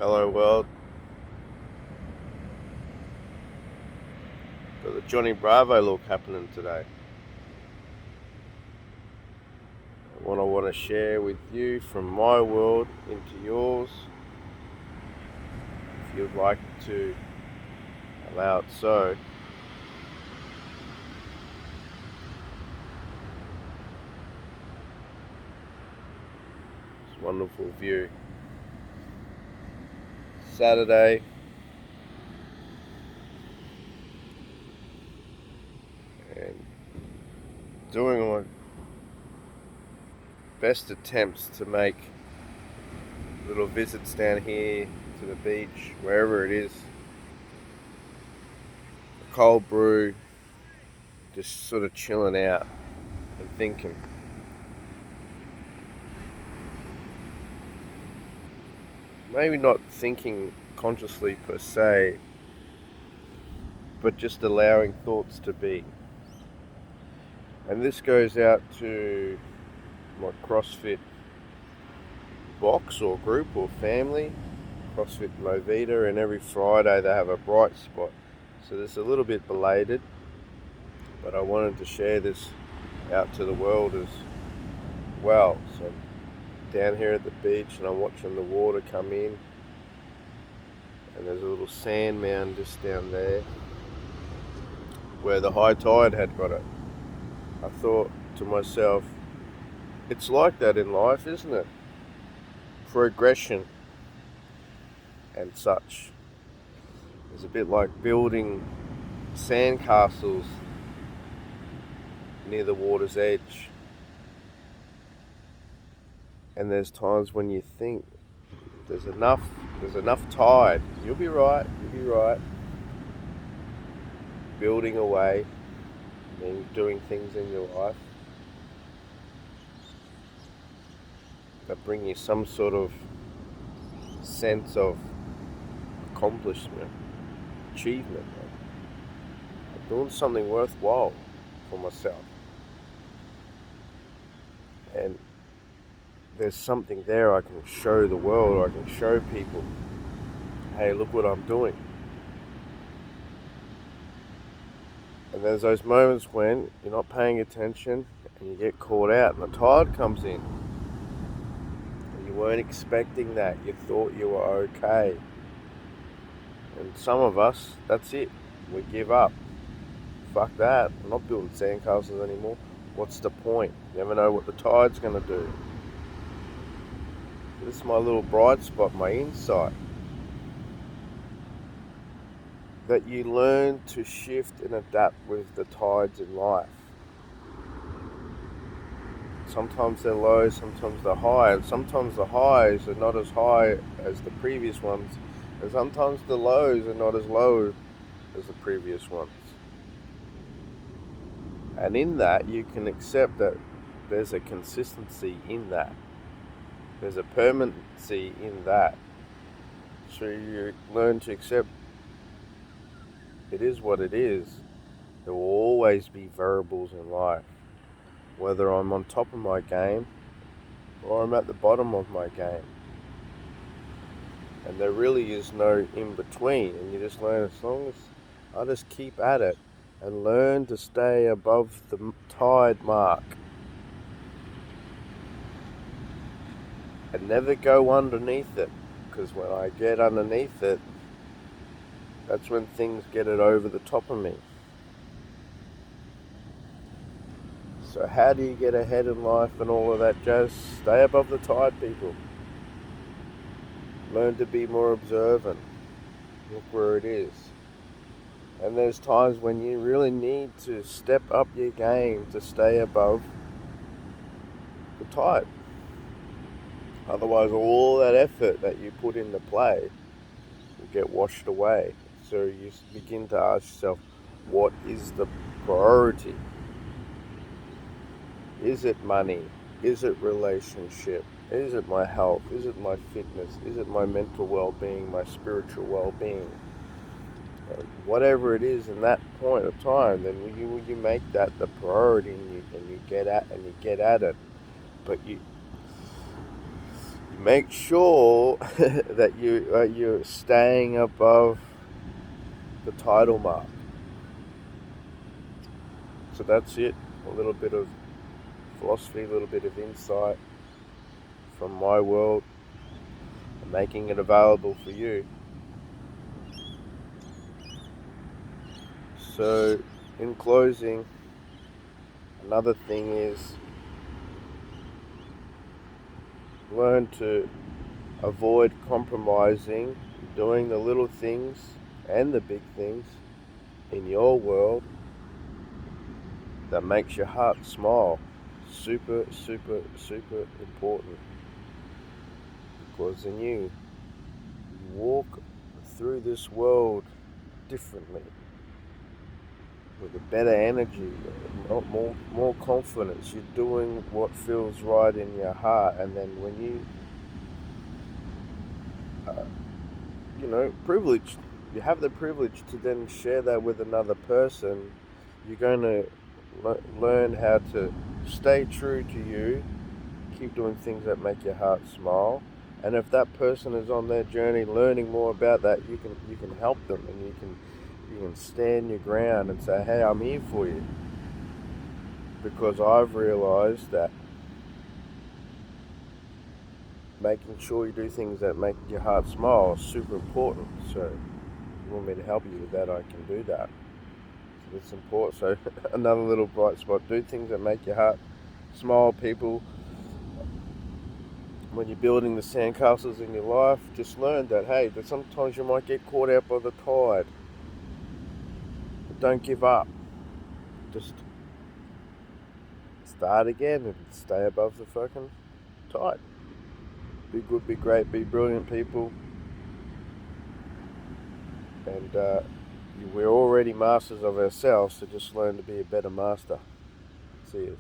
Hello world, got the Johnny Bravo look happening today. What I want to share with you from my world into yours, if you'd like to allow it so. It's a wonderful view. Saturday, and doing my best attempts to make little visits down here to the beach, wherever it is. A cold brew, just sort of chilling out and thinking. Maybe not thinking consciously per se, but just allowing thoughts to be. And this goes out to my CrossFit box or group or family, CrossFit Movida, and every Friday they have a bright spot. So this is a little bit belated, but I wanted to share this out to the world as well. So down here at the beach and I'm watching the water come in, and there's a little sand mound just down there where the high tide had got it. I thought to myself, it's like that in life, isn't it? Progression and such. It's a bit like building sandcastles near the water's edge. And there's times when you think there's enough tide. You'll be right. Building away, doing things in your life that bring you some sort of sense of accomplishment, achievement, of doing something worthwhile for myself. And there's something there I can show the world, or I can show people, hey, look what I'm doing. And there's those moments when you're not paying attention and you get caught out and the tide comes in. And you weren't expecting that. You thought you were okay. And some of us, that's it. We give up. Fuck that. I'm not building sandcastles anymore. What's the point? You never know what the tide's going to do. This is my little bright spot, my insight. That you learn to shift and adapt with the tides in life. Sometimes they're low, sometimes they're high, and sometimes the highs are not as high as the previous ones, and sometimes the lows are not as low as the previous ones. And in that, you can accept that there's a consistency in that. There's a permanency in that. So you learn to accept it is what it is. There will always be variables in life. Whether I'm on top of my game or I'm at the bottom of my game. And there really is no in between. And you just learn, as long as I just keep at it and learn to stay above the tide mark. And never go underneath it. Because when I get underneath it, that's when things get it over the top of me. So how do you get ahead in life and all of that jazz? Stay above the tide, people. Learn to be more observant. Look where it is. And there's times when you really need to step up your game to stay above the tide. Otherwise, all that effort that you put into play will get washed away. So you begin to ask yourself, what is the priority? Is it money? Is it relationship? Is it my health? Is it my fitness? Is it my mental well-being, my spiritual well-being? Whatever it is in that point of time, then you make that the priority, and you get at it. But make sure that you're staying above the title mark. So that's it. A little bit of philosophy, a little bit of insight from my world, and making it available for you. So, in closing, another thing is learn to avoid compromising, doing the little things and the big things in your world that makes your heart smile. Super, super, super important. Because then you walk through this world differently, with a better energy, more confidence. You're doing what feels right in your heart, and then when uh, privileged, you have the privilege to then share that with another person. You're going to learn how to stay true to you, keep doing things that make your heart smile. And if that person is on their journey learning more about that, you can help them, and you can stand your ground and say, hey, I'm here for you, because I've realized that making sure you do things that make your heart smile is super important. So if you want me to help you with that, I can do that. So it's important. So another little bright spot: do things that make your heart smile, people. When you're building the sandcastles in your life, just learn that, hey, that sometimes you might get caught out by the tide, but don't give up. Just start again and stay above the fucking tide. Be good, be great, be brilliant, people. And we're already masters of ourselves, so just learn to be a better master. See you.